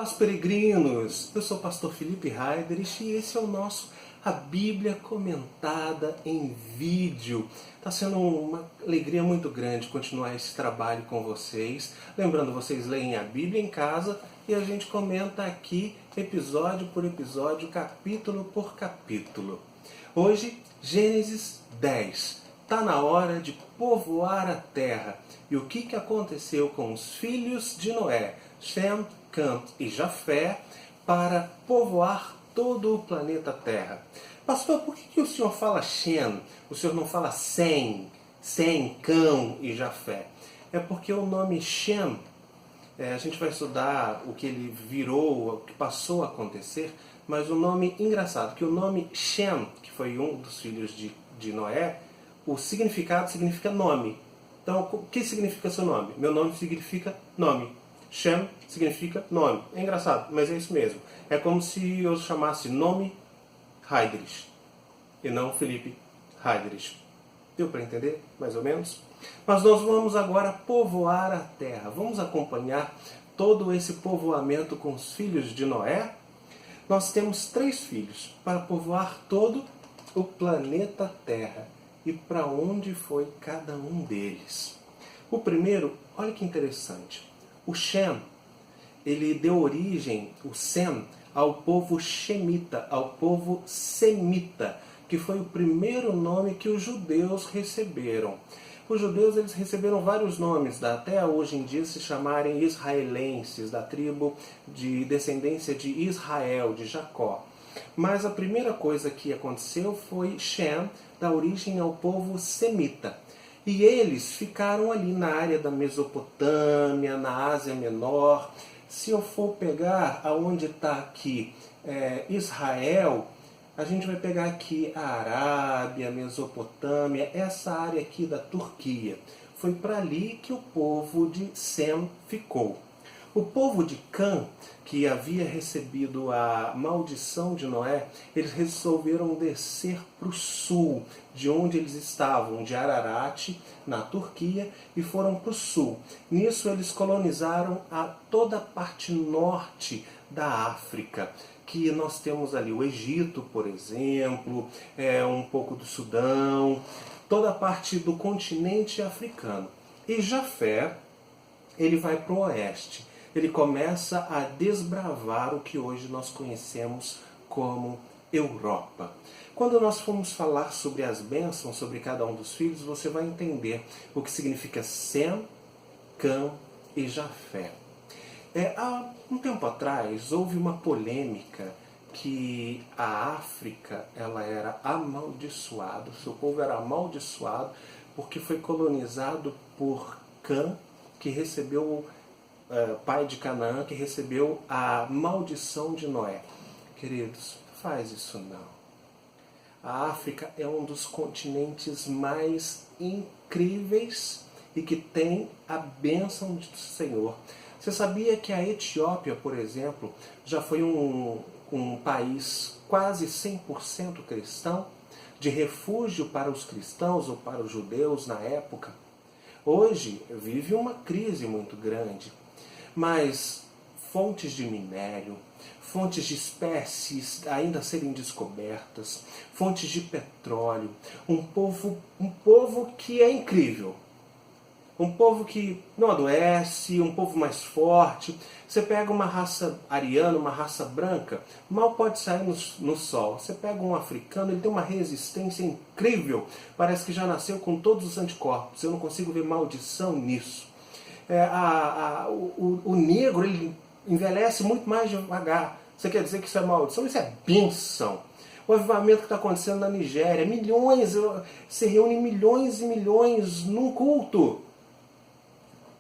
Paz, peregrinos! Eu sou o pastor Felipe Heiderich e esse é o nosso A Bíblia Comentada em Vídeo. Está sendo uma alegria muito grande continuar esse trabalho com vocês. Lembrando, vocês leem a Bíblia em casa e a gente comenta aqui episódio por episódio, capítulo por capítulo. Hoje, Gênesis 10. Está na hora de povoar a terra. E o que aconteceu com os filhos de Noé, Shem, Cam e Jafé, para povoar todo o planeta Terra? Pastor, por que o senhor fala Shem? O senhor não fala Sem, Cam e Jafé? É porque o nome Shem, a gente vai estudar o que ele virou, o que passou a acontecer, mas o nome engraçado, que o nome Shem, que foi um dos filhos de Noé, o significado significa nome. Então, o que significa seu nome? Meu nome significa nome. Shem significa nome. É engraçado, mas é isso mesmo. É como se eu chamasse nome Heiderich e não Felipe Heiderich. Deu para entender, mais ou menos? Mas nós vamos agora povoar a terra. Vamos acompanhar todo esse povoamento com os filhos de Noé. Nós temos 3 filhos para povoar todo o planeta Terra. E para onde foi cada um deles? O primeiro, olha que interessante. O Shem, ele deu origem, o Sem, ao povo Shemita, ao povo Semita, que foi o primeiro nome que os judeus receberam. Os judeus eles receberam vários nomes, até hoje em dia se chamarem israelenses, da tribo de descendência de Israel, de Jacó. Mas a primeira coisa que aconteceu foi Shem dar origem ao povo semita. E eles ficaram ali na área da Mesopotâmia, na Ásia Menor. Se eu for pegar aonde está aqui Israel, a gente vai pegar aqui a Arábia, a Mesopotâmia, essa área aqui da Turquia. Foi para ali que o povo de Sem ficou. O povo de Cã, que havia recebido a maldição de Noé, eles resolveram descer para o sul, de onde eles estavam, de Ararat, na Turquia, e foram para o sul. Nisso eles colonizaram toda a parte norte da África, que nós temos ali o Egito, por exemplo, um pouco do Sudão, toda a parte do continente africano. E Jafé, ele vai para o oeste. Ele começa a desbravar o que hoje nós conhecemos como Europa. Quando nós formos falar sobre as bênçãos, sobre cada um dos filhos, você vai entender o que significa Sem, Cam e Jafé. Há um tempo atrás, houve uma polêmica que a África ela era amaldiçoada, o seu povo era amaldiçoado porque foi colonizado por Cam, que recebeu pai de Canaã, que recebeu a maldição de Noé. Queridos, faz isso não. A África é um dos continentes mais incríveis e que tem a bênção do Senhor. Você sabia que a Etiópia, por exemplo, já foi um país quase 100% cristão, de refúgio para os cristãos ou para os judeus na época? Hoje vive uma crise muito grande. Mas fontes de minério, fontes de espécies ainda a serem descobertas, fontes de petróleo, um povo que é incrível, um povo que não adoece, um povo mais forte. Você pega uma raça ariana, uma raça branca, mal pode sair no sol. Você pega um africano, ele tem uma resistência incrível, parece que já nasceu com todos os anticorpos. Eu não consigo ver maldição nisso. O negro ele envelhece muito mais devagar. Você quer dizer que isso é maldição? Isso é bênção. O avivamento que está acontecendo na Nigéria, se reúnem milhões e milhões num culto.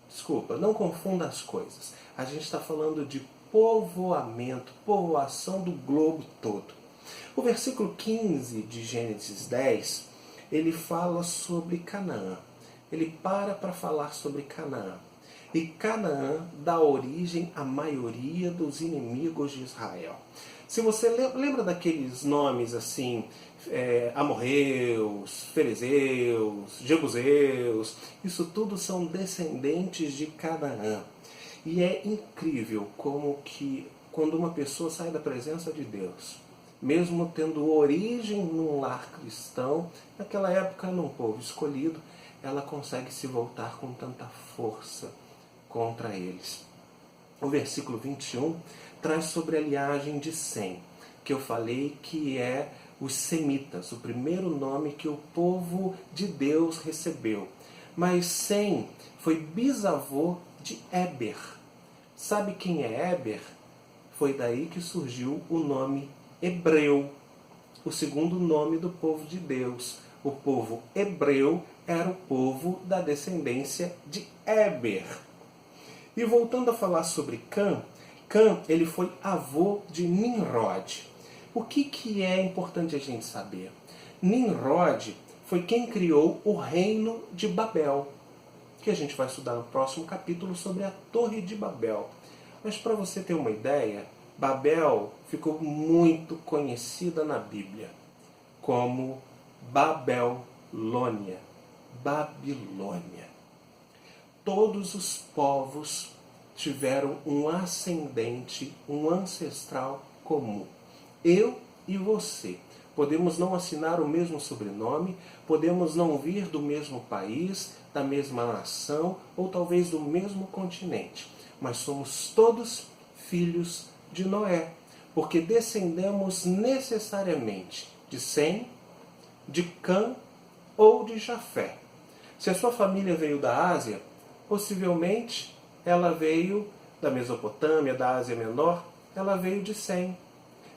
Desculpa, não confunda as coisas. A gente está falando de povoamento, povoação do globo todo. O versículo 15 de Gênesis 10, ele fala sobre Canaã. Ele para falar sobre Canaã. E Canaã dá origem à maioria dos inimigos de Israel. Se você lembra daqueles nomes assim, amorreus, ferezeus, jebuseus, isso tudo são descendentes de Canaã. E é incrível como que quando uma pessoa sai da presença de Deus, mesmo tendo origem num lar cristão, naquela época num povo escolhido, ela consegue se voltar com tanta força contra eles. O versículo 21 traz sobre a linhagem de Sem, que eu falei que é os semitas, o primeiro nome que o povo de Deus recebeu. Mas Sem foi bisavô de Éber. Sabe quem é Éber? Foi daí que surgiu o nome hebreu, o segundo nome do povo de Deus. O povo hebreu era o povo da descendência de Éber. E voltando a falar sobre Cã, ele foi avô de Nimrod. O que é importante a gente saber? Nimrod foi quem criou o reino de Babel, que a gente vai estudar no próximo capítulo sobre a Torre de Babel. Mas para você ter uma ideia, Babel ficou muito conhecida na Bíblia como Babilônia. Babilônia. Todos os povos tiveram um ascendente, um ancestral comum. Eu e você. Podemos não assinar o mesmo sobrenome, podemos não vir do mesmo país, da mesma nação ou talvez do mesmo continente, mas somos todos filhos de Noé, porque descendemos necessariamente de Sem, de Cã ou de Jafé. Se a sua família veio da Ásia, possivelmente ela veio da Mesopotâmia, da Ásia Menor, ela veio de Sem.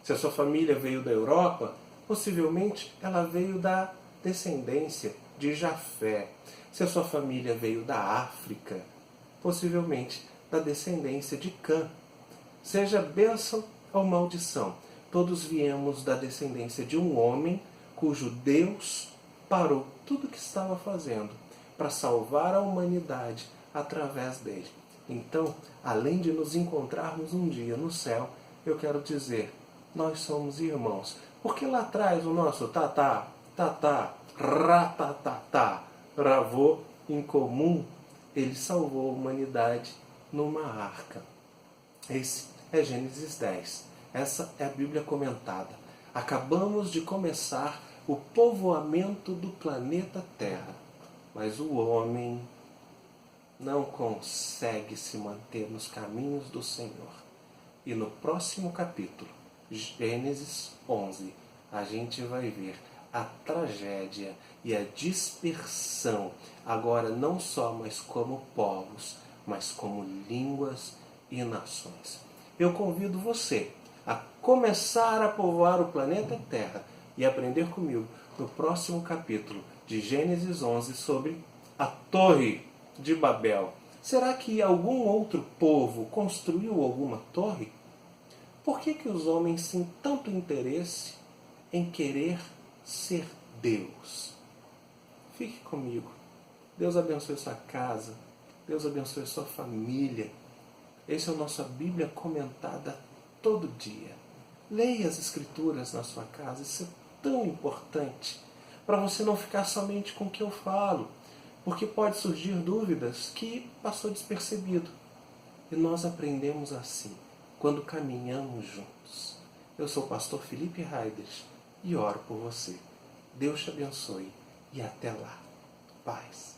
Se a sua família veio da Europa, possivelmente ela veio da descendência de Jafé. Se a sua família veio da África, possivelmente da descendência de Cã. Seja bênção ou maldição, todos viemos da descendência de um homem cujo Deus parou tudo o que estava fazendo para salvar a humanidade através dele. Então, além de nos encontrarmos um dia no céu, eu quero dizer, nós somos irmãos. Porque lá atrás o nosso ratatá, ravô em comum, ele salvou a humanidade numa arca. Esse é Gênesis 10. Essa é a Bíblia comentada. Acabamos de começar o povoamento do planeta Terra. Mas o homem não consegue se manter nos caminhos do Senhor. E no próximo capítulo, Gênesis 11, a gente vai ver a tragédia e a dispersão, agora não só mas como povos, mas como línguas e nações. Eu convido você a começar a povoar o planeta Terra e aprender comigo no próximo capítulo de Gênesis 11 sobre a Torre de Babel. Será que algum outro povo construiu alguma torre? Por que os homens têm tanto interesse em querer ser Deus? Fique comigo. Deus abençoe sua casa. Deus abençoe sua família. Esse é o nossa Bíblia comentada todo dia. Leia as Escrituras na sua casa. Isso é tão importante para você não ficar somente com o que eu falo, porque pode surgir dúvidas que passou despercebido. E nós aprendemos assim, quando caminhamos juntos. Eu sou o pastor Felipe Raiders e oro por você. Deus te abençoe e até lá. Paz.